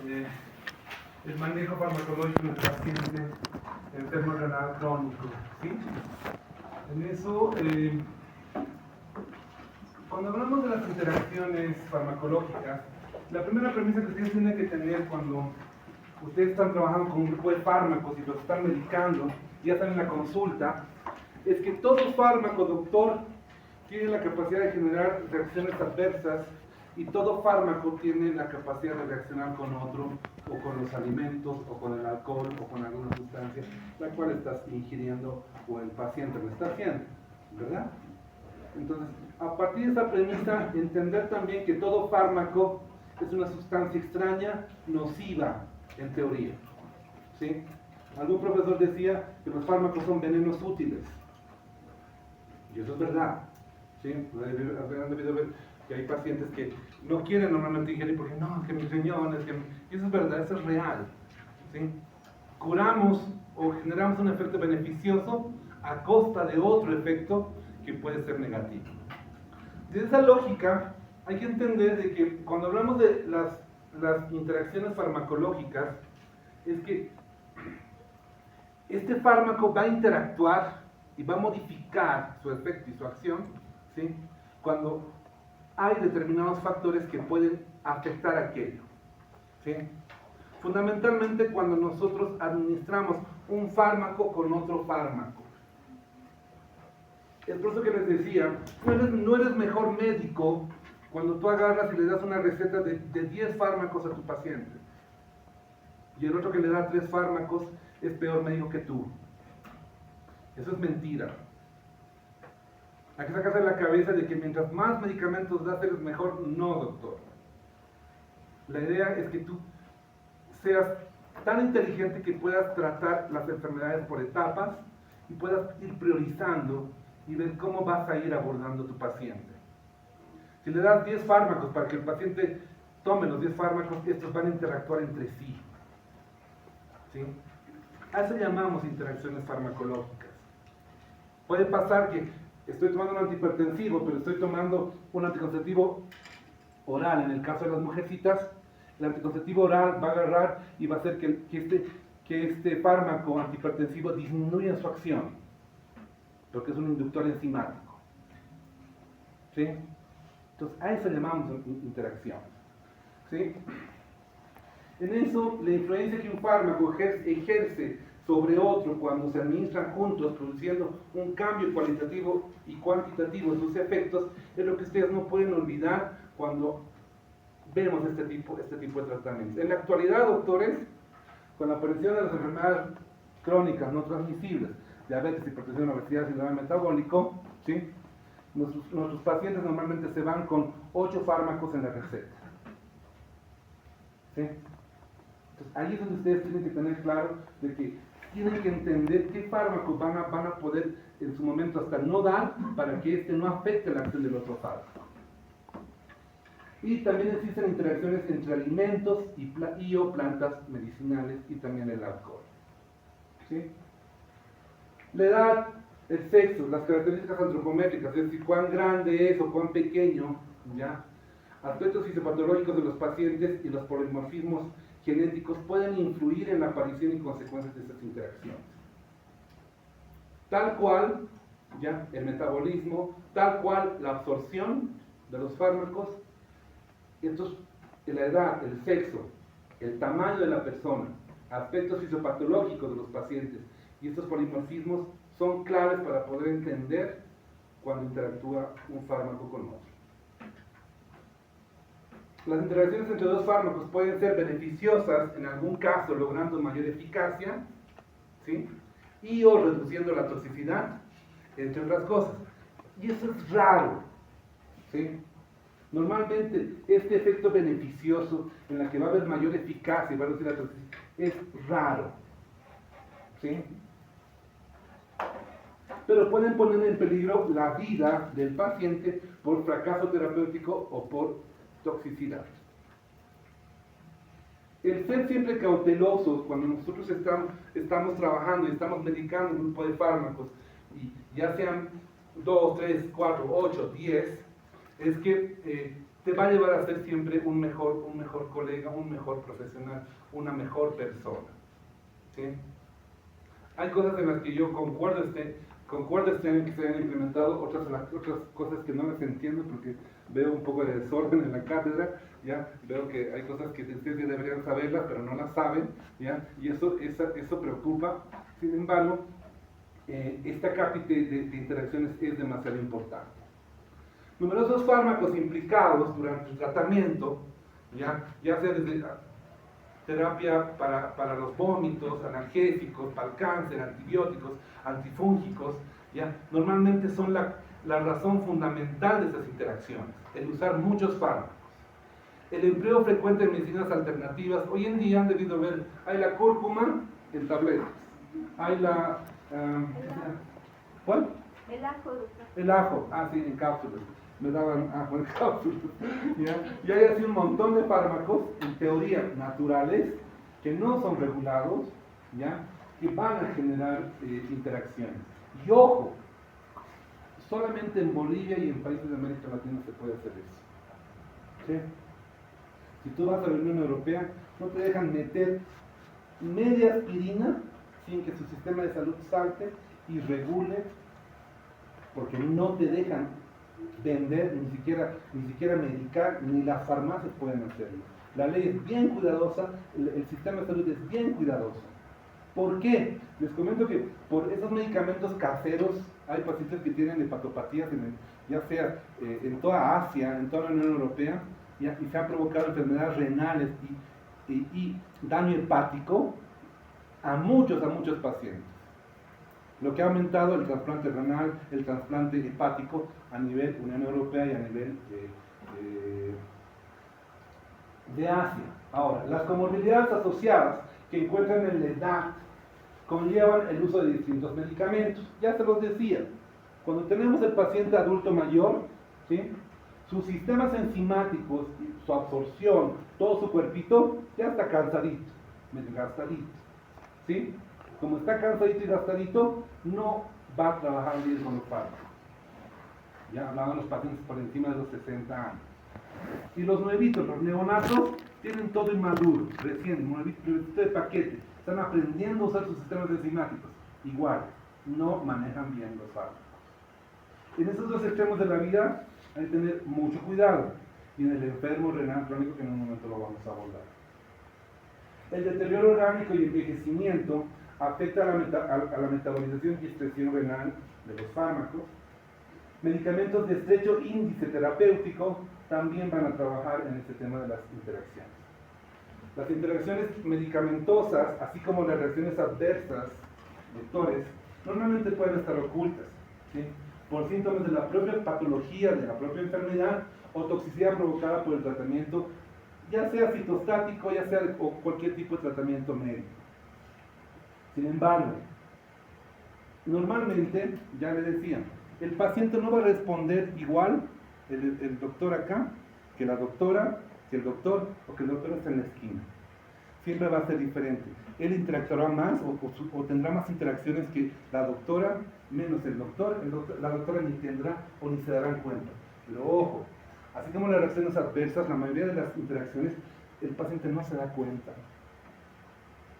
el manejo farmacológico del paciente enfermo renal crónico, ¿sí? En eso, cuando hablamos de las interacciones farmacológicas, la primera premisa que ustedes tienen que tener cuando ustedes están trabajando con un grupo de fármacos y los están medicando, ya están en la consulta, es que todo fármaco, doctor, tiene la capacidad de generar reacciones adversas y todo fármaco tiene la capacidad de reaccionar con otro, o con los alimentos, o con el alcohol, o con alguna sustancia, la cual estás ingiriendo o el paciente lo está haciendo, ¿verdad? Entonces, a partir de esa premisa, entender también que todo fármaco es una sustancia extraña, nociva, en teoría, ¿sí? Algún profesor decía que los fármacos son venenos útiles, y eso es verdad, ¿sí? Han debido ver que hay pacientes que no quieren normalmente ingerir porque no, que mis riñones, y eso es verdad, eso es real, ¿sí? Curamos o generamos un efecto beneficioso a costa de otro efecto que puede ser negativo. De esa lógica hay que entender de que cuando hablamos de las interacciones farmacológicas, es que este fármaco va a interactuar y va a modificar su efecto y su acción, ¿sí? Cuando hay determinados factores que pueden afectar aquello, ¿sí? Fundamentalmente cuando nosotros administramos un fármaco con otro fármaco. Es por eso que les decía, no eres mejor médico cuando tú agarras y le das una receta de 10 fármacos a tu paciente. Y el otro que le da 3 fármacos es peor médico que tú. Eso es mentira. Hay que sacarse de la cabeza de que mientras más medicamentos das eres mejor. No, doctor. La idea es que tú seas tan inteligente que puedas tratar las enfermedades por etapas y puedas ir priorizando y ver cómo vas a ir abordando a tu paciente. Si le das 10 fármacos para que el paciente tome los 10 fármacos, estos van a interactuar entre sí, ¿sí? A eso llamamos interacciones farmacológicas. Puede pasar que estoy tomando un antihipertensivo, pero estoy tomando un anticonceptivo oral. En el caso de las mujercitas, el anticonceptivo oral va a agarrar y va a hacer que este fármaco antihipertensivo disminuya su acción, porque es un inductor enzimático, ¿sí? Entonces, a eso llamamos interacción, ¿sí? En eso, la influencia que un fármaco ejerce sobre otro cuando se administran juntos, produciendo un cambio cualitativo y cuantitativo en sus efectos, es lo que ustedes no pueden olvidar cuando vemos este tipo de tratamientos. En la actualidad, doctores, con la aparición de las enfermedades crónicas no transmisibles, diabetes, hipertensión, obesidad, síndrome metabólico, ¿sí? Nuestros pacientes normalmente se van con 8 fármacos en la receta, ¿sí? Entonces, ahí es donde ustedes tienen que tener claro de que tienen que entender qué fármacos van a poder en su momento hasta no dar para que este no afecte la acción del otro fármaco. Y también existen interacciones entre alimentos y o plantas medicinales y también el alcohol, ¿sí? La edad, el sexo, las características antropométricas, es decir, cuán grande es o cuán pequeño, ¿ya? Aspectos fisiopatológicos de los pacientes y los polimorfismos genéticos pueden influir en la aparición y consecuencias de estas interacciones. Tal cual, ¿ya? El metabolismo, tal cual la absorción de los fármacos, la edad, el sexo, el tamaño de la persona, aspectos fisiopatológicos de los pacientes y estos polimorfismos son claves para poder entender cuando interactúa un fármaco con otro. Las interacciones entre dos fármacos pueden ser beneficiosas, en algún caso logrando mayor eficacia, ¿sí? Y o reduciendo la toxicidad, entre otras cosas. Y eso es raro, ¿sí? Normalmente este efecto beneficioso en la que va a haber mayor eficacia y va a reducir la toxicidad es raro, ¿sí? Pero pueden poner en peligro la vida del paciente por fracaso terapéutico o por toxicidad. El ser siempre cautelosos cuando nosotros estamos trabajando y estamos medicando un grupo de fármacos, y ya sean 2, 3, 4, 8, 10, es que te va a llevar a ser siempre un mejor colega, un mejor profesional, una mejor persona. ¿Sí? Hay cosas en las que yo concuerdo que se hayan implementado, otras cosas que no las entiendo porque veo un poco de desorden en la cátedra, ¿ya? Veo que hay cosas que ustedes deberían saberlas, pero no las saben, ¿ya? Y eso preocupa. Sin embargo, esta capa de interacciones es demasiado importante. Numerosos fármacos implicados durante el tratamiento, ya sea desde terapia para los vómitos, analgésicos, para el cáncer, antibióticos, antifúngicos, ¿ya? Normalmente son la razón fundamental de esas interacciones, el usar muchos fármacos. El empleo frecuente de medicinas alternativas, hoy en día han debido ver, hay la cúrcuma en tabletas, hay la... ¿cuál? El ajo. El ajo, sí, en cápsulas. Me daban ajo en cápsulas. ¿Ya? Y hay así un montón de fármacos, en teoría naturales, que no son regulados, ¿ya? Que van a generar interacciones. Y ojo, solamente en Bolivia y en países de América Latina se puede hacer eso. ¿Sí? Si tú vas a la Unión Europea, no te dejan meter media aspirina sin que su sistema de salud salte y regule, porque no te dejan vender, ni siquiera medicar, ni las farmacias pueden hacerlo. La ley es bien cuidadosa, el sistema de salud es bien cuidadoso. ¿Por qué? Les comento que por esos medicamentos caseros hay pacientes que tienen hepatopatías, ya sea en toda Asia, en toda la Unión Europea, y se han provocado enfermedades renales y daño hepático a muchos pacientes. Lo que ha aumentado el trasplante renal, el trasplante hepático a nivel Unión Europea y a nivel de Asia. Ahora, las comorbilidades asociadas que encuentran en la edad conllevan el uso de distintos medicamentos. Ya se los decía, cuando tenemos el paciente adulto mayor, ¿sí? Sus sistemas enzimáticos, su absorción, todo su cuerpito, ya está cansadito, medio gastadito. ¿Sí? Como está cansadito y gastadito, no va a trabajar bien con los fármacos. Ya hablaban los pacientes por encima de los 60 años. Y los nuevitos, los neonatos, tienen todo inmaduro, recién, nuevito de paquete. Están aprendiendo a usar sus sistemas enzimáticos. Igual, no manejan bien los fármacos. En esos dos extremos de la vida hay que tener mucho cuidado. Y en el enfermo renal crónico, que en un momento lo vamos a abordar. El deterioro orgánico y envejecimiento afecta a la metabolización y excreción renal de los fármacos. Medicamentos de estrecho índice terapéutico también van a trabajar en este tema de las interacciones. Las interacciones medicamentosas, así como las reacciones adversas, doctores, normalmente pueden estar ocultas, ¿sí? Por síntomas de la propia patología, de la propia enfermedad o toxicidad provocada por el tratamiento, ya sea citostático, ya sea o cualquier tipo de tratamiento médico. Sin embargo, normalmente, ya le decía, el paciente no va a responder igual, el doctor acá, que la doctora, que el doctor, o que el doctor está en la esquina. Siempre va a ser diferente. Él interactuará más o tendrá más interacciones que la doctora, menos el doctor, la doctora ni tendrá o ni se darán cuenta. Pero ojo, así como las reacciones adversas, la mayoría de las interacciones, el paciente no se da cuenta.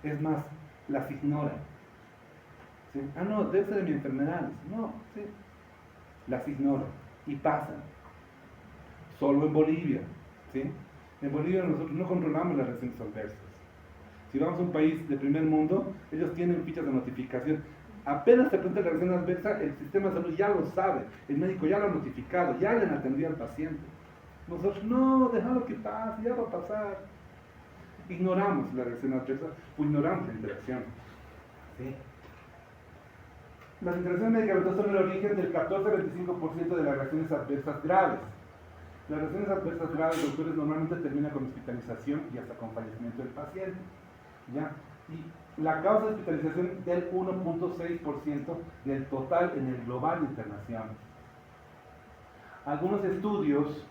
Es más, las ignora. ¿Sí? No, debe ser de mi enfermedad. No, sí. Las ignora y pasan. Solo en Bolivia. ¿Sí? En Bolivia nosotros no controlamos las reacciones adversas. Si vamos a un país de primer mundo, ellos tienen fichas de notificación. Apenas se presenta la reacción adversa, el sistema de salud ya lo sabe, el médico ya lo ha notificado, ya le atendió al paciente. Nosotros, no, déjalo que pase, ya va a pasar. Ignoramos la reacción adversa o ignoramos la interacción. ¿Sí? Las interacciones medicamentosas son el origen del 14-25% de las reacciones adversas graves. Las reacciones adversas graves, doctores, normalmente terminan con hospitalización y hasta con fallecimiento del paciente. ¿Ya? Y la causa de hospitalización del 1.6% del total en el global de internaciones. Algunos estudios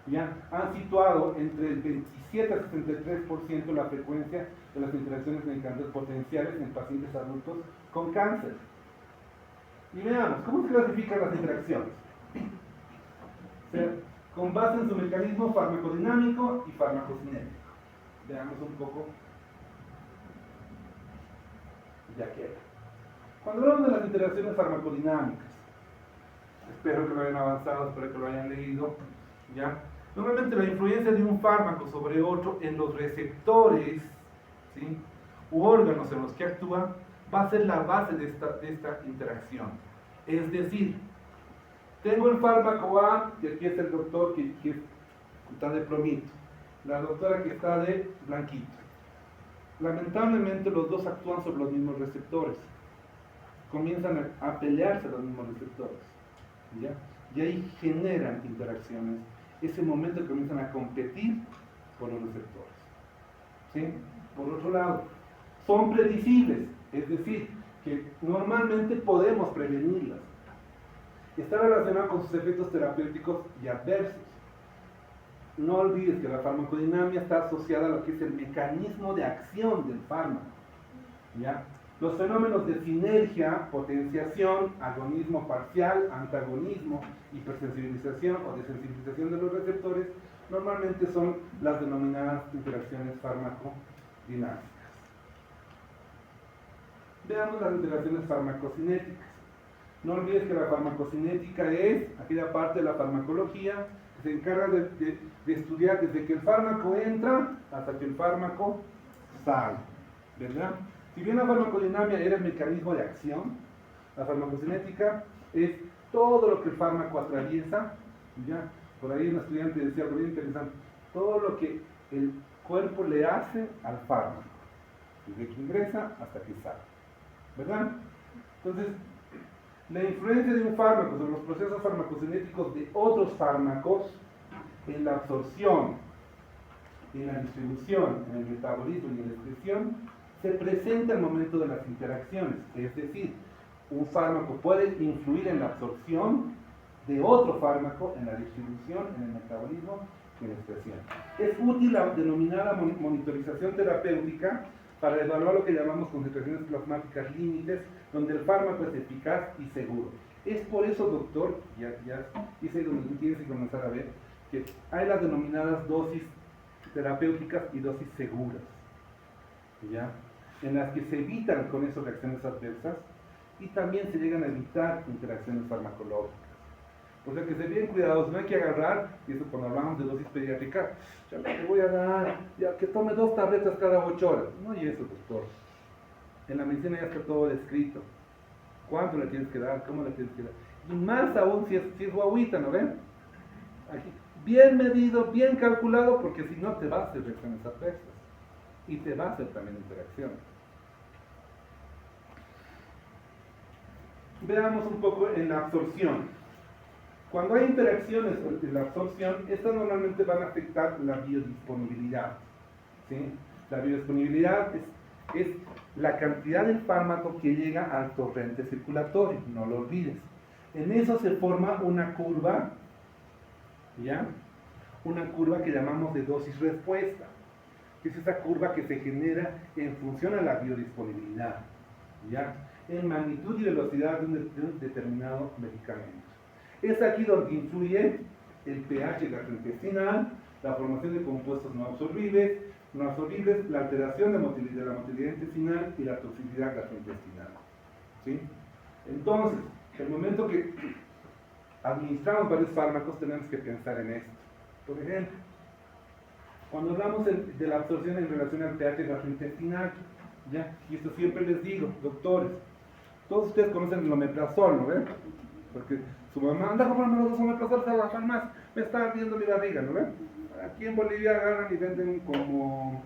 ya han situado entre el 27 a 63% la frecuencia de las interacciones medicamentosas potenciales en pacientes adultos con cáncer. Y veamos, ¿cómo se clasifican las interacciones? con base en su mecanismo farmacodinámico y farmacocinético. Veamos un poco. Ya queda. Cuando hablamos de las interacciones farmacodinámicas, espero que lo hayan avanzado, espero que lo hayan leído, ¿ya? Normalmente la influencia de un fármaco sobre otro en los receptores, ¿sí?, u órganos en los que actúa, va a ser la base de esta interacción. Es decir, tengo el fármaco A, y aquí está el doctor que está de plomito, la doctora que está de blanquito. Lamentablemente los dos actúan sobre los mismos receptores. Comienzan a pelearse los mismos receptores, ¿ya? Y ahí generan interacciones. Ese momento comienzan a competir por los receptores, ¿sí? Por otro lado, son predecibles, es decir, que normalmente podemos prevenirlas. Está relacionado con sus efectos terapéuticos y adversos. No olvides que la farmacodinámica está asociada a lo que es el mecanismo de acción del fármaco, ¿ya? Los fenómenos de sinergia, potenciación, agonismo parcial, antagonismo, hipersensibilización o desensibilización de los receptores normalmente son las denominadas interacciones farmacodinámicas. Veamos las interacciones farmacocinéticas. No olvides que la farmacocinética es aquella parte de la farmacología que se encarga de estudiar desde que el fármaco entra hasta que el fármaco sale, ¿verdad? Si bien la farmacodinámica era el mecanismo de acción, la farmacocinética es todo lo que el fármaco atraviesa, ¿ya? Por ahí un estudiante decía algo bien interesante, todo lo que el cuerpo le hace al fármaco, desde que ingresa hasta que sale, ¿verdad? Entonces, la influencia de un fármaco sobre los procesos farmacocinéticos de otros fármacos en la absorción, en la distribución, en el metabolismo y en la excreción se presenta al momento de las interacciones. Es decir, un fármaco puede influir en la absorción de otro fármaco, en la distribución, en el metabolismo y en la excreción. Es útil la denominada monitorización terapéutica para evaluar lo que llamamos concentraciones plasmáticas límites, donde el fármaco es eficaz y seguro. Es por eso, doctor, ya dice donde tienes que comenzar a ver, que hay las denominadas dosis terapéuticas y dosis seguras, ¿ya? En las que se evitan con eso reacciones adversas y también se llegan a evitar interacciones farmacológicas. O sea que se bien cuidadosos, no hay que agarrar, y eso cuando hablamos de dosis pediátrica, ya le voy a dar, ya que tome 2 tabletas cada 8 horas. No hay eso, doctor. En la medicina ya está todo descrito. ¿Cuánto le tienes que dar? ¿Cómo le tienes que dar? Y más aún si es guaguita, ¿no ven? Aquí, bien medido, bien calculado, porque si no te va a hacer reacciones adversas. Y te va a hacer también interacciones. Veamos un poco en la absorción. Cuando hay interacciones en la absorción, estas normalmente van a afectar la biodisponibilidad, ¿sí? La biodisponibilidad es la cantidad del fármaco que llega al torrente circulatorio, no lo olvides. En eso se forma una curva, ¿ya? Una curva que llamamos de dosis-respuesta, que es esa curva que se genera en función a la biodisponibilidad, ¿ya? En magnitud y velocidad de un determinado medicamento. Es aquí donde influye el pH gastrointestinal, la formación de compuestos no absorbibles, la alteración de la motilidad intestinal y la toxicidad gastrointestinal, ¿sí? Entonces, el momento que administramos varios fármacos tenemos que pensar en esto. Por ejemplo, cuando hablamos de la absorción en relación al pH gastrointestinal, ¿ya? Y esto siempre les digo, doctores, todos ustedes conocen el omeprazol, ¿no ven? Porque su mamá anda a comprarme los 2 omeprazol a la farmacia, me está ardiendo mi barriga, ¿no ven? Aquí en Bolivia agarran y venden como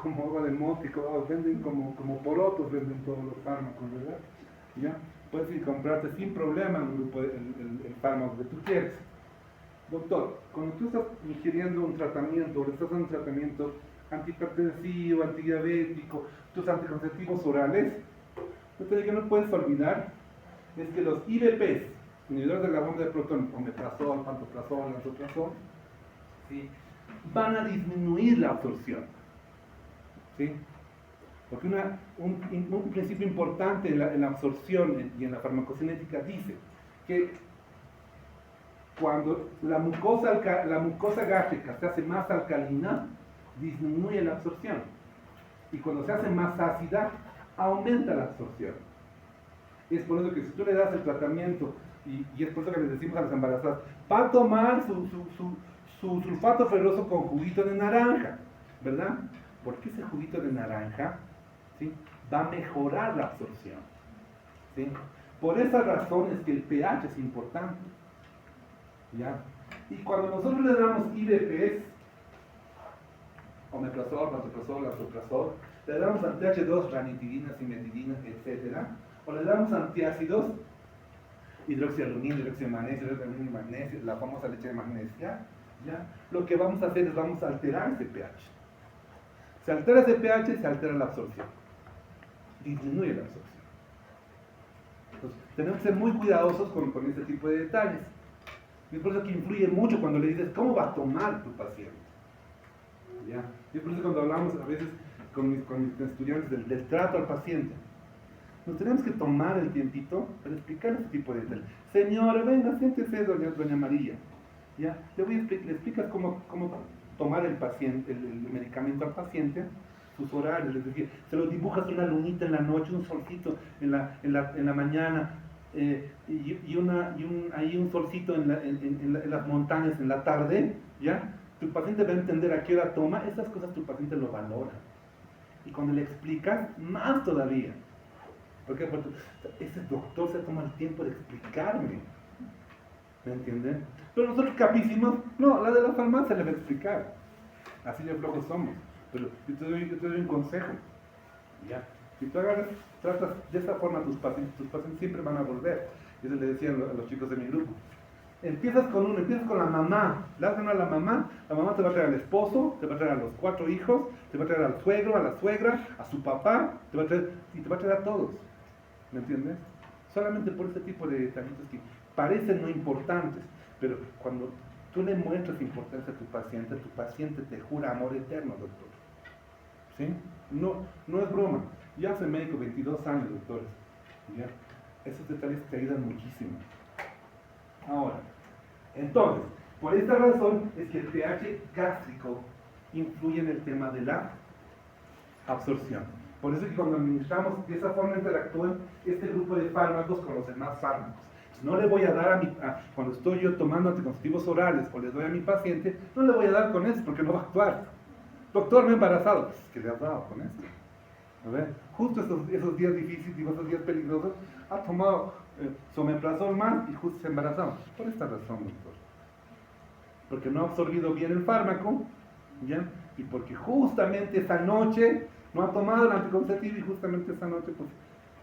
agua de mote, venden como porotos, venden todos los fármacos, ¿verdad? ¿Ya? Puedes ir a comprarte sin problema el fármaco que tú quieres. Doctor, cuando tú estás ingiriendo un tratamiento, o le estás dando un tratamiento antihipertensivo, antidiabético, tus anticonceptivos orales, lo que no puedes olvidar es que los IBPs, inhibidores de la bomba de protón, omeprazol, pantoprazol, lansoprazol, ¿sí?, van a disminuir la absorción, ¿sí? Porque un principio importante en la absorción y en la farmacocinética dice que Cuando la mucosa gástrica se hace más alcalina, disminuye la absorción. Y cuando se hace más ácida, aumenta la absorción. Es por eso que si tú le das el tratamiento, y es por eso que les decimos a las embarazadas, va a tomar su sulfato ferroso con juguito de naranja, ¿verdad? Porque ese juguito de naranja, ¿sí?, va a mejorar la absorción, ¿sí? Por esa razón es que el pH es importante, ¿ya? Y cuando nosotros le damos IVPs, omeprazol, pantoprazol, lansoprazol, le damos anti-H2, ranitidina, cimetidina, etc., o le damos antiácidos, hidroxialumina, hidroximagnesio, magnesio, la famosa leche de magnesia, ¿ya? Lo que vamos a hacer es vamos a alterar ese pH. Se altera ese pH, se altera la absorción, disminuye la absorción. Entonces, tenemos que ser muy cuidadosos con este tipo de detalles. Y es por eso que influye mucho cuando le dices cómo va a tomar tu paciente, ¿ya? Y es por eso cuando hablamos a veces con mis estudiantes del trato al paciente, nos tenemos que tomar el tiempito para explicar este tipo de detalles. Señora, venga, siéntese, doña María, ¿ya? Le explicas cómo tomar el medicamento al paciente, sus horarios, es decir, se lo dibujas una lunita en la noche, un solcito en la mañana, y un solcito en las montañas en la tarde, ¿ya? Tu paciente va a entender a qué hora toma, esas cosas tu paciente lo valora. Y cuando le explicas, más todavía. Porque ese doctor se toma el tiempo de explicarme, ¿me entienden? Pero nosotros capísimos, no, la de la farmacia le va a explicar. Así de flojos somos. Pero yo te doy un consejo, ¿ya? Si tú tratas de esta forma a tus pacientes siempre van a volver. Eso le decía a los chicos de mi grupo. Empiezas con la mamá, le das a la mamá te va a traer al esposo, te va a traer a los 4 hijos, te va a traer al suegro, a la suegra, a su papá, te va a traer a todos, ¿me entiendes? Solamente por ese tipo de detallitos que parecen no importantes, pero cuando tú le muestras importancia a tu paciente te jura amor eterno, doctor, ¿sí? No es broma, ya soy médico 22 años, doctores, ¿ya? Esos detalles te ayudan muchísimo. Ahora, entonces, por esta razón es que el pH gástrico influye en el tema de la absorción. Por eso es que cuando administramos, de esa forma interactúan este grupo de fármacos con los demás fármacos. No le voy a dar cuando estoy yo tomando anticonceptivos orales o le doy a mi paciente, no le voy a dar con eso porque no va a actuar. Doctor, me he embarazado. Pues, ¿qué le has dado con esto? A ver, justo esos días difíciles, esos días peligrosos, ha tomado omeprazol más y justo se ha embarazado. Por esta razón, doctor. Porque no ha absorbido bien el fármaco, ¿ya? Y porque justamente esa noche no ha tomado el anticonceptivo y justamente esa noche, pues,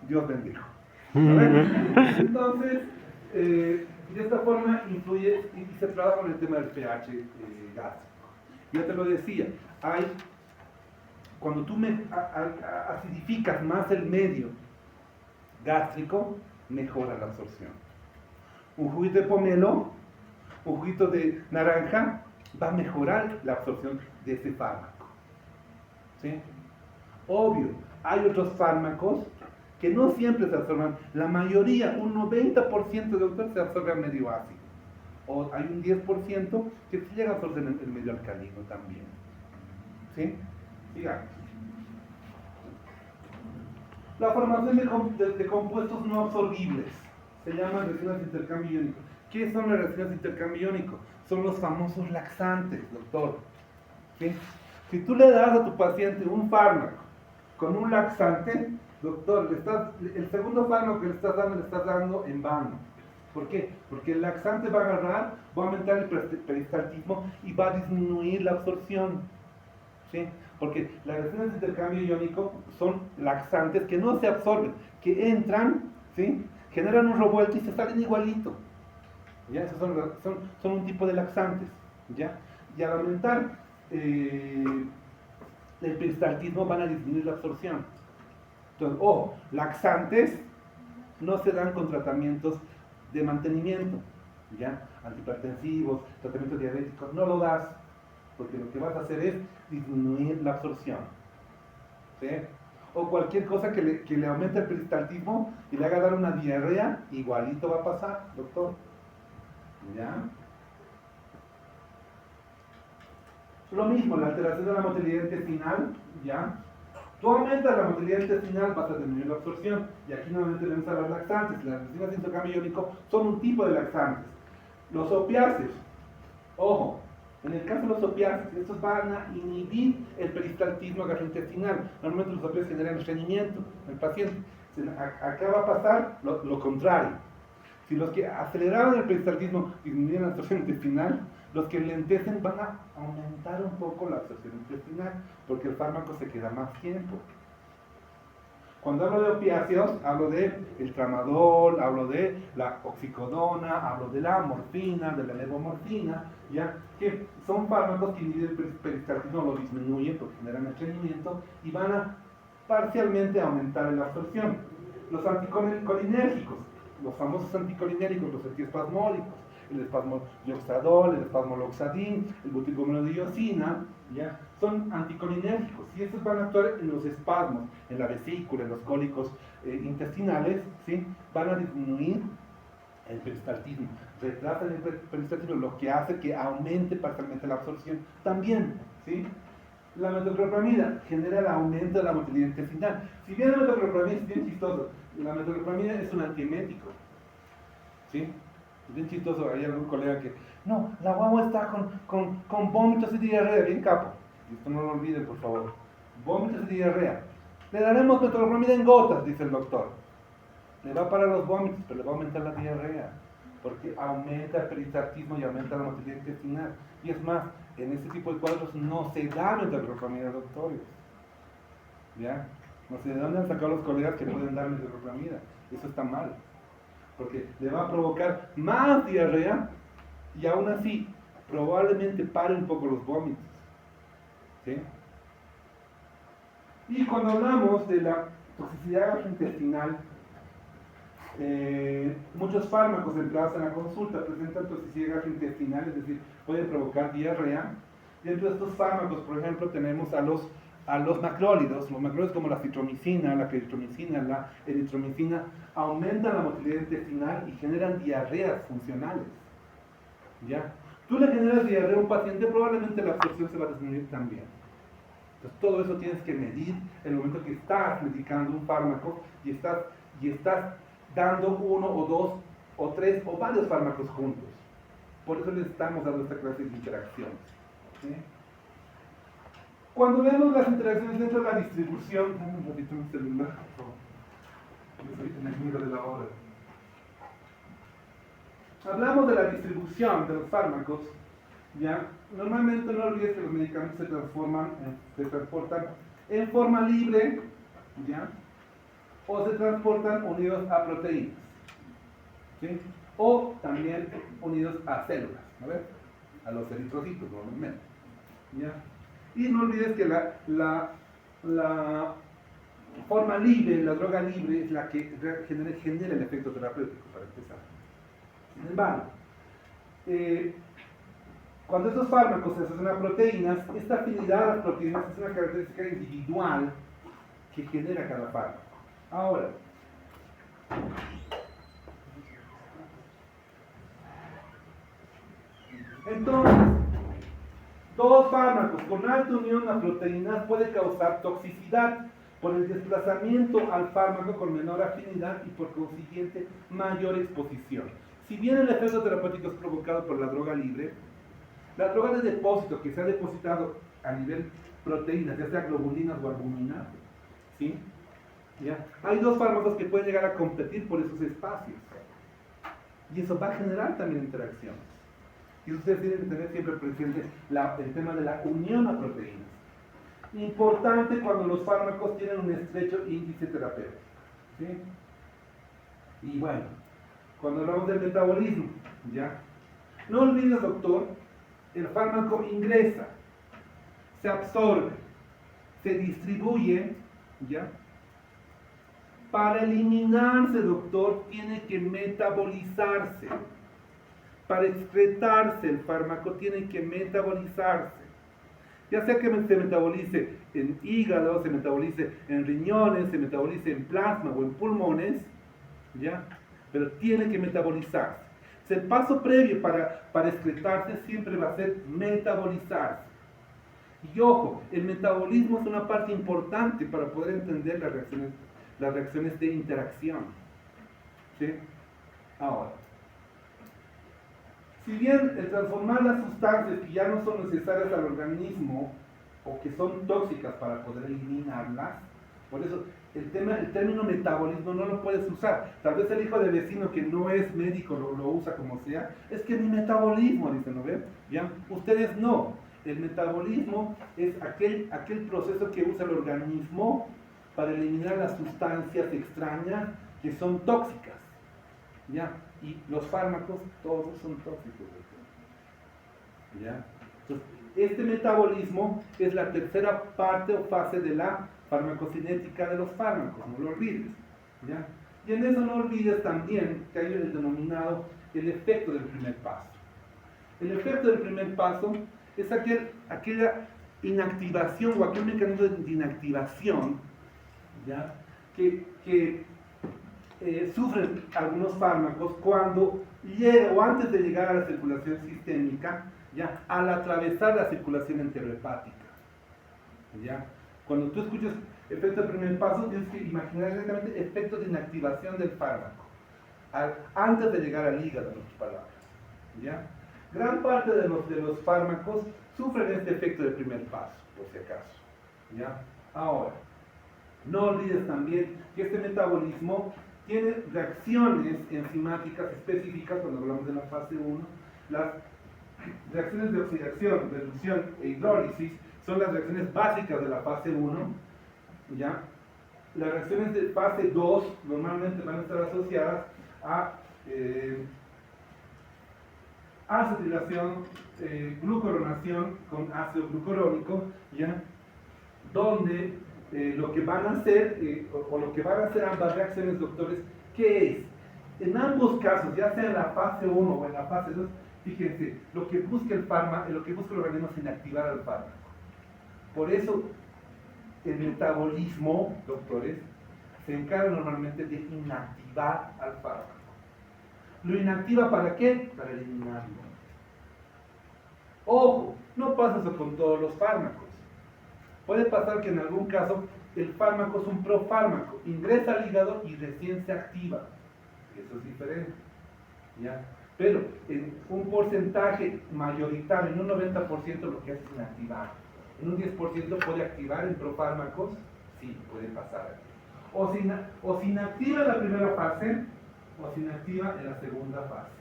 Dios bendijo. Entonces, de esta forma influye y se trabaja con el tema del pH gástrico. Ya te lo decía, cuando tú acidificas más el medio gástrico, mejora la absorción. Un juguito de pomelo, un juguito de naranja, va a mejorar la absorción de ese fármaco, ¿sí? Obvio, hay otros fármacos que no siempre se absorben. La mayoría, un 90% de doctor se absorbe a medio ácido. O hay un 10% que se llega a absorber en el medio alcalino también. ¿Sí? Sigamos. La formación de compuestos no absorbibles se llaman reacciones de intercambio iónico. ¿Qué son las reacciones de intercambio iónico? Son los famosos laxantes, doctor. ¿Sí? Si tú le das a tu paciente un fármaco con un laxante, doctor, el segundo fármaco que le estás dando en vano. ¿Por qué? Porque el laxante va a agarrar, va a aumentar el peristaltismo y va a disminuir la absorción. ¿Sí? Porque las reacciones de intercambio iónico son laxantes que no se absorben, que entran, ¿sí?, generan un revuelto y se salen igualito. ¿Ya? Esos son un tipo de laxantes. ¿Ya? Y al aumentar el peristaltismo van a disminuir la absorción. Entonces, laxantes no se dan con tratamientos de mantenimiento, ¿ya? Antihipertensivos, tratamientos diabéticos, no lo das, porque lo que vas a hacer es disminuir la absorción, ¿sí? O cualquier cosa que le aumente el peristaltismo y le haga dar una diarrea, igualito va a pasar, doctor, ¿ya? Lo mismo, la alteración de la motilidad intestinal, ¿ya? Tú aumentas la motilidad intestinal, vas a disminuir la absorción. Y aquí nuevamente tenemos a los laxantes. Las enzimas de intercambio iónico son un tipo de laxantes. Los opiáceos, ojo, en el caso de los opiáceos, estos van a inhibir el peristaltismo gastrointestinal. Normalmente los opiáceos generan estreñimiento en el paciente. Acá va a pasar lo contrario. Si los que aceleraban el peristaltismo disminuyen la absorción intestinal, los que lentecen van a aumentar un poco la absorción intestinal, porque el fármaco se queda más tiempo. Cuando hablo de opiáceos, hablo de el tramadol, hablo de la oxicodona, hablo de la morfina, de la levomorfina, ¿ya? Que son fármacos que inhiben el peristaltismo, lo disminuyen porque generan estreñimiento y van a parcialmente aumentar la absorción. Los anticolinérgicos, los famosos anticolinéricos, los antiespasmódicos, el espasmoyoxadol, el espasmoloxadin, el butilgomolodiosina, ¿ya? Son anticolinérgicos y estos van a actuar en los espasmos, en la vesícula, en los cólicos intestinales, ¿sí? Van a disminuir el peristaltismo, retrasan el peristaltismo, lo que hace que aumente parcialmente la absorción también, ¿sí? La metoclopramida genera el aumento de la motilidad intestinal. Si bien la metoclopramida es bien chistoso, la metoclopramida es un antiemético, ¿sí? Es bien chistoso, hay algún colega que, no, la guagua está con vómitos y diarrea, bien capo. Y esto no lo olviden, por favor. Vómitos y diarrea. Le daremos metoclopramida en gotas, dice el doctor. Le va a parar los vómitos, pero le va a aumentar la diarrea, porque aumenta el peristaltismo y aumenta la motilidad intestinal. Y es más, en este tipo de cuadros no se da metoclopramida, doctores. ¿Ya? No sé de dónde han sacado los colegas que pueden dar metoclopramida. Eso está mal, porque le va a provocar más diarrea y aún así probablemente pare un poco los vómitos. ¿Sí? Y cuando hablamos de la toxicidad gastrointestinal, muchos fármacos empleados en la consulta presentan toxicidad gastrointestinal, es decir, pueden provocar diarrea. Dentro de estos fármacos, por ejemplo, tenemos a los macrólidos. Los macrólidos como la citromicina, la claritromicina, la eritromicina, aumentan la motilidad intestinal y generan diarreas funcionales. ¿Ya? Tú le generas diarrea a un paciente, probablemente la absorción se va a disminuir también. Entonces, todo eso tienes que medir en el momento que estás medicando un fármaco y estás dando uno o dos o tres o varios fármacos juntos. Por eso les estamos dando esta clase de interacciones. ¿Sí? Cuando vemos las interacciones dentro de la distribución, dame un ratito mi celular, por favor. Yo soy enemigo de la hora. Hablamos de la distribución de los fármacos, ¿ya? Normalmente no olvides que los medicamentos se transportan en forma libre, ¿ya? O se transportan unidos a proteínas, ¿sí? O también unidos a células, ¿no? A los eritrocitos normalmente, ¿ya? Y no olvides que la forma libre, la droga libre, es la que genera el efecto terapéutico, para empezar. Sin embargo, cuando estos fármacos se asocian a proteínas, esta afinidad a las proteínas es una característica individual que genera cada fármaco. Ahora, entonces, dos fármacos con alta unión a proteínas puede causar toxicidad por el desplazamiento al fármaco con menor afinidad y por consiguiente mayor exposición. Si bien el efecto terapéutico es provocado por la droga libre, la droga de depósito que se ha depositado a nivel proteínas, ya sea globulinas o albumina, ¿sí? ¿Ya? Hay dos fármacos que pueden llegar a competir por esos espacios. Y eso va a generar también interacciones. Y ustedes tienen que tener siempre presente el tema de la unión a proteínas. Importante cuando los fármacos tienen un estrecho índice terapéutico. ¿Sí? Y bueno, cuando hablamos del metabolismo, ¿ya? No olvides, doctor, el fármaco ingresa, se absorbe, se distribuye, ¿ya? Para eliminarse, doctor, tiene que metabolizarse. Para excretarse el fármaco tiene que metabolizarse. Ya sea que se metabolice en hígado, se metabolice en riñones, se metabolice en plasma o en pulmones, ¿ya? Pero tiene que metabolizarse. El paso previo para excretarse siempre va a ser metabolizarse. Y ojo, el metabolismo es una parte importante para poder entender las reacciones de interacción. ¿Sí? Ahora, si bien el transformar las sustancias que ya no son necesarias al organismo o que son tóxicas para poder eliminarlas, por eso el término metabolismo no lo puedes usar. Tal vez el hijo del vecino que no es médico lo usa como sea. Es que mi metabolismo, dicen, ¿no ven? ¿Bien? Ustedes no. El metabolismo es aquel proceso que usa el organismo para eliminar las sustancias extrañas que son tóxicas. ¿Ya? Y los fármacos todos son tóxicos. ¿Ya? Entonces, este metabolismo es la tercera parte o fase de la farmacocinética de los fármacos, no lo olvides. ¿Ya? Y en eso no olvides también que hay el denominado el efecto del primer paso. El efecto del primer paso es aquella inactivación o aquel mecanismo de inactivación, ¿ya? que sufren algunos fármacos cuando llega o antes de llegar a la circulación sistémica, ¿ya? Al atravesar la circulación enterohepática. ¿Ya? Cuando tú escuchas efecto del primer paso, tienes que imaginar directamente efecto de inactivación del fármaco, antes de llegar al hígado, en otras palabras. ¿Ya? Gran parte de los fármacos sufren este efecto del primer paso, por si acaso. ¿Ya? Ahora, no olvides también que este metabolismo tiene reacciones enzimáticas específicas cuando hablamos de la fase 1. Las reacciones de oxidación, reducción e hidrólisis son las reacciones básicas de la fase 1. ¿Ya? Las reacciones de fase 2 normalmente van a estar asociadas a acetilación, glucoronación con ácido glucurónico, ¿ya? Donde lo que van a hacer, o lo que van a hacer ambas reacciones, doctores, ¿qué es? En ambos casos, ya sea en la fase 1 o en la fase 2, fíjense, lo que busca el organismo es inactivar al fármaco. Por eso, el metabolismo, doctores, se encarga normalmente de inactivar al fármaco. ¿Lo inactiva para qué? Para eliminarlo. Ojo, no pasa eso con todos los fármacos. Puede pasar que en algún caso el fármaco es un profármaco, ingresa al hígado y recién se activa. Eso es diferente. ¿Ya? Pero en un porcentaje mayoritario, en un 90% lo que hace es inactivar. En un 10% puede activar en profármacos, sí, puede pasar. O se inactiva en la primera fase, o se inactiva en la segunda fase.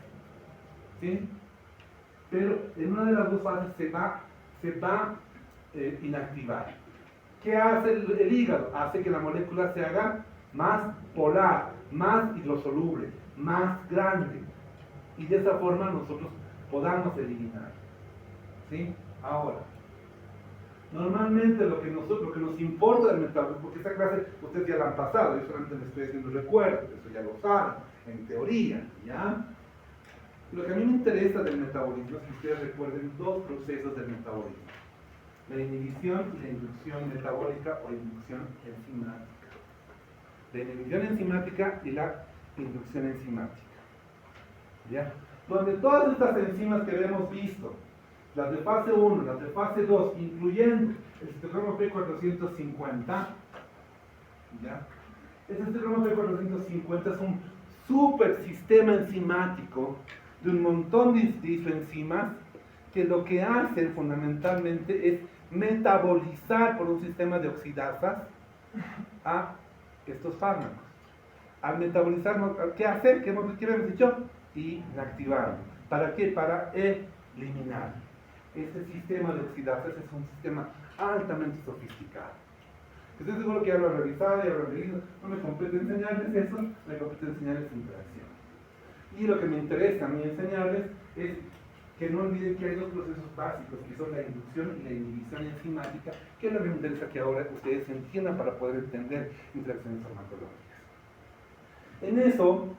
¿Sí? Pero en una de las dos fases se va inactivar. ¿Qué hace el hígado? Hace que la molécula se haga más polar, más hidrosoluble, más grande. Y de esa forma nosotros podamos eliminar. ¿Sí? Ahora, normalmente lo que nos importa del metabolismo, porque esta clase ustedes ya la han pasado, yo solamente les estoy haciendo recuerdo, eso ya lo saben, en teoría, ¿ya? Lo que a mí me interesa del metabolismo es que ustedes recuerden dos procesos del metabolismo: la inhibición y la inducción metabólica o inducción enzimática. La inhibición enzimática y la inducción enzimática. ¿Ya? Donde todas estas enzimas que hemos visto, las de fase 1, las de fase 2, incluyendo el citocromo P450, ¿ya? Este citocromo P450 es un super sistema enzimático de un montón de isoenzimas que lo que hacen fundamentalmente es metabolizar por un sistema de oxidasas a estos fármacos. Al metabolizar, ¿qué hacer? ¿Qué hemos dicho? Inactivarlo. ¿Para qué? Para eliminar. Este sistema de oxidasas es un sistema altamente sofisticado. Estoy seguro que ya lo he revisado, ya lo he leído. No me compete enseñarles eso, me compete enseñarles interacción. Y lo que me interesa a mí enseñarles es que no olviden que hay dos procesos básicos, que son la inducción y la inhibición enzimática, que es lo que me interesa que ahora ustedes entiendan para poder entender interacciones farmacológicas. En eso,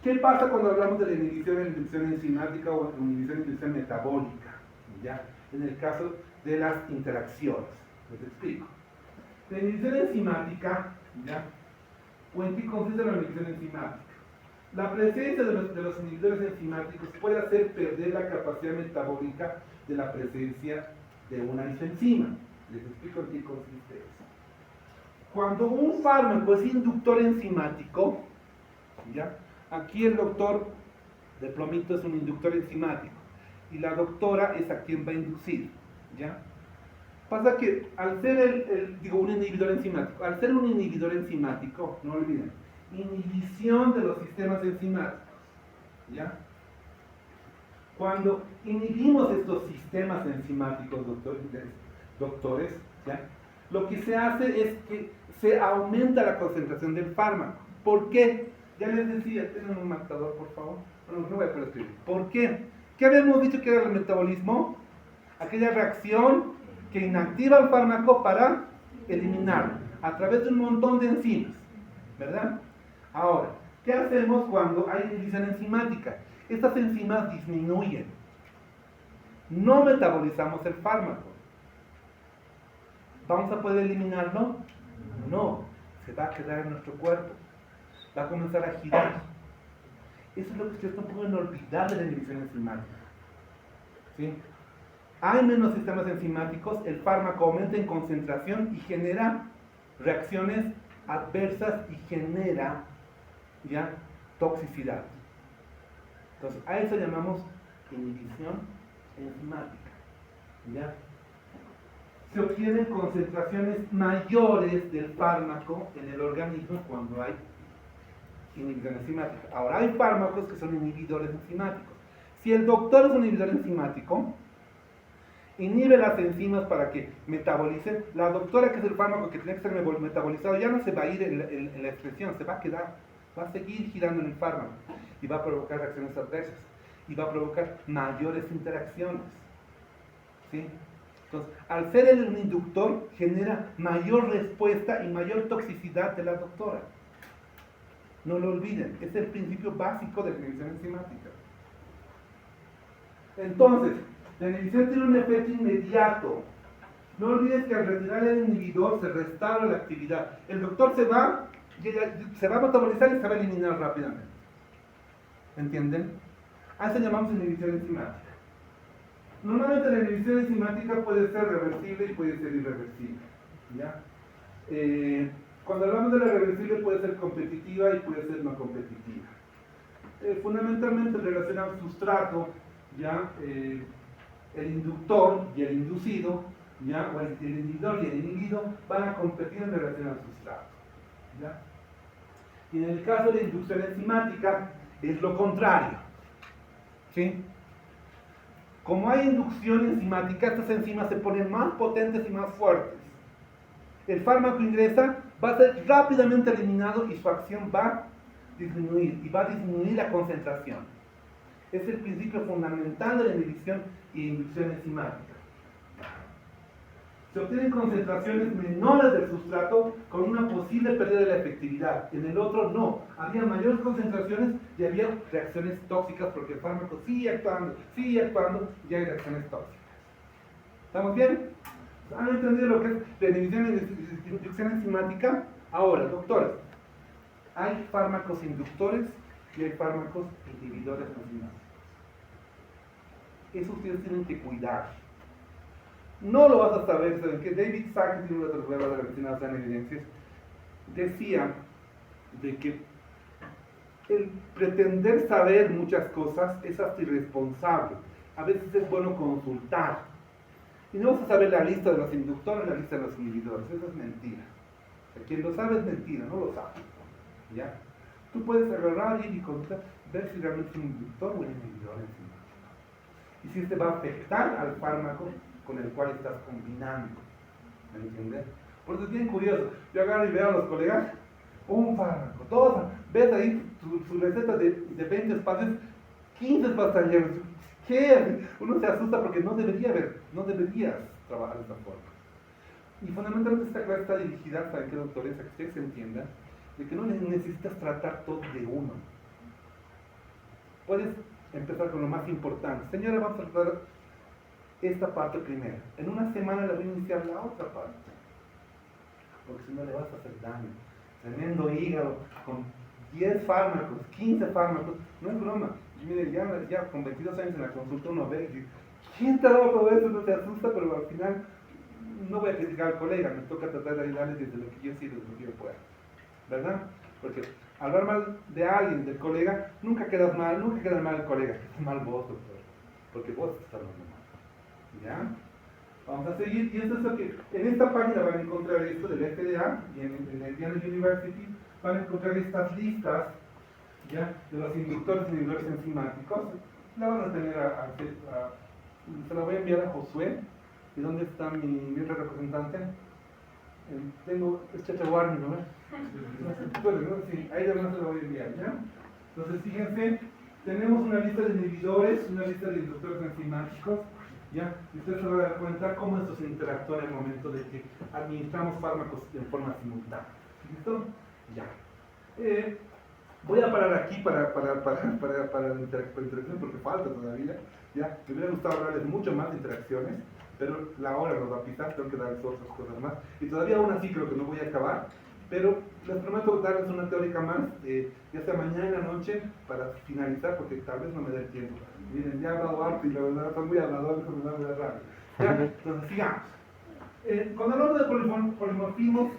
¿qué pasa cuando hablamos de la inhibición y la inducción enzimática o inhibición y inducción metabólica? ¿Ya? En el caso de las interacciones. Les explico. La inhibición enzimática, ¿ya? ¿O en qué consiste la inhibición enzimática? La presencia de los inhibidores enzimáticos puede hacer perder la capacidad metabólica de la presencia de una isenzima. Les explico en qué consiste eso. Cuando un fármaco es inductor enzimático, ¿ya? Aquí el doctor de plomito es un inductor enzimático y la doctora es a quien va a inducir, ¿ya? Pasa que al ser un inhibidor enzimático, no olviden, inhibición de los sistemas enzimáticos, ¿ya? Cuando inhibimos estos sistemas enzimáticos, doctores, ¿ya? Lo que se hace es que se aumenta la concentración del fármaco. ¿Por qué? Ya les decía, tienen un marcador, por favor. Bueno, no voy a poder escribir. ¿Por qué? ¿Qué habíamos dicho que era el metabolismo? Aquella reacción que inactiva el fármaco para eliminarlo a través de un montón de enzimas, ¿verdad? Ahora, ¿qué hacemos cuando hay inhibición enzimática? Estas enzimas disminuyen. No metabolizamos el fármaco. ¿Vamos a poder eliminarlo? No, se va a quedar en nuestro cuerpo. Va a comenzar a girar. Eso es lo que ustedes no pueden olvidar de la inhibición enzimática. ¿Sí? Hay menos sistemas enzimáticos, el fármaco aumenta en concentración y genera reacciones adversas y genera ya toxicidad. Entonces, a eso llamamos inhibición enzimática. ¿Ya? Se obtienen concentraciones mayores del fármaco en el organismo cuando hay inhibición enzimática. Ahora, hay fármacos que son inhibidores enzimáticos. Si el doctor es un inhibidor enzimático, inhibe las enzimas para que metabolicen. La doctora, que es el fármaco que tiene que ser metabolizado, ya no se va a ir en la excreción, se va a quedar, va a seguir girando en el fármaco y va a provocar reacciones adversas y va a provocar mayores interacciones. ¿Sí? Entonces, al ser el inductor, genera mayor respuesta y mayor toxicidad de la doctora. No lo olviden, es el principio básico de la inhibición enzimática. Entonces, la inhibición tiene un efecto inmediato. No olvides que al retirar el inhibidor se restaura la actividad. El doctor se va a metabolizar y se va a eliminar rápidamente. ¿Entienden? A eso llamamos inhibición enzimática. Normalmente la inhibición enzimática puede ser reversible y puede ser irreversible. ¿Ya? Cuando hablamos de la reversible puede ser competitiva y puede ser no competitiva. Fundamentalmente en relación al sustrato, ¿ya? El inductor y el inducido, ¿ya? O el inhibidor y el inhibido van a competir en relación al sustrato, ¿ya? Y en el caso de inducción enzimática es lo contrario, ¿sí? Como hay inducción enzimática, estas enzimas se ponen más potentes y más fuertes. El fármaco ingresa, va a ser rápidamente eliminado y su acción va a disminuir, y va a disminuir la concentración. Es el principio fundamental de la inhibición y inducción enzimática. Se obtienen concentraciones menores del sustrato con una posible pérdida de la efectividad. En el otro no. Había mayores concentraciones y había reacciones tóxicas porque el fármaco sigue actuando y hay reacciones tóxicas. ¿Estamos bien? ¿Han entendido lo que es la inhibición y inducción enzimática? Ahora, doctores, hay fármacos inductores y hay fármacos inhibidores enzimáticos. Eso ustedes tienen que cuidar. No lo vas a saber, ¿saben qué? David Sachs, uno de los pruebas de la medicina en evidencias, decía de que el pretender saber muchas cosas es hasta irresponsable. A veces es bueno consultar. Y no vas a saber la lista de los inductores, la lista de los inhibidores. Eso es mentira. O sea, quien lo sabe es mentira, no lo sabe. ¿Ya? Tú puedes agarrar y consultar, ver si realmente es un inductor o un inhibidor enzimático. Y si este va a afectar al fármaco con el cual estás combinando. ¿Me entiendes? Por eso es bien curioso. Yo agarro y veo a los colegas, un fármaco, todos, ves ahí su receta de 20 espacios, 15 pastelleros. ¿Qué? Uno se asusta porque no deberías trabajar de esta forma. Y fundamentalmente esta clase está dirigida, ¿saben qué, doctores? A que ustedes entiendan de que no necesitas tratar todo de uno. Puedes empezar con lo más importante. Señora, vamos a tratar esta parte primero. En una semana le voy a iniciar la otra parte. Porque si no le vas a hacer daño. Tremendo hígado, con 10 fármacos, 15 fármacos, no es broma. Y mire, ya con 22 años en la consulta uno ve ¿quién te ha dado todo eso? No te asusta, pero al final no voy a criticar al colega, me toca tratar de ayudarles desde lo que yo sí, desde lo que yo pueda, ¿verdad? Porque hablar mal de alguien, del colega, nunca queda mal el colega, queda mal vos, doctor, porque vos estás hablando mal, ¿ya? Vamos a seguir, y esto es lo que, en esta página van a encontrar esto del FDA, y en el Indiana University van a encontrar estas listas, ¿ya? De los inductores y inhibidores enzimáticos, la van a tener se la voy a enviar a Josué. ¿Y dónde está mi representante? Tengo Chacha Warner, ¿no? Sí, ahí además se la voy a enviar, ¿ya? Entonces, fíjense, tenemos una lista de inhibidores, una lista de inductores enzimáticos, ¿ya? Y ustedes se van a dar cuenta cómo estos interactúan en el momento de que administramos fármacos en forma simultánea. ¿Listo? Ya. Voy a parar aquí para la interacción porque falta todavía. ¿Ya? Me hubiera gustado hablarles mucho más de interacciones, pero la hora nos va a pisar, tengo que darles otras cosas más. Y todavía aún así creo que no voy a acabar, pero les prometo darles una teórica más, ya sea mañana en la noche, para finalizar, porque tal vez no me dé el tiempo. Miren, ya he hablado harto y la verdad son muy habladores, eso me da muy rápido. ¿Ya? Entonces sigamos. Cuando hablamos de polimorfismos,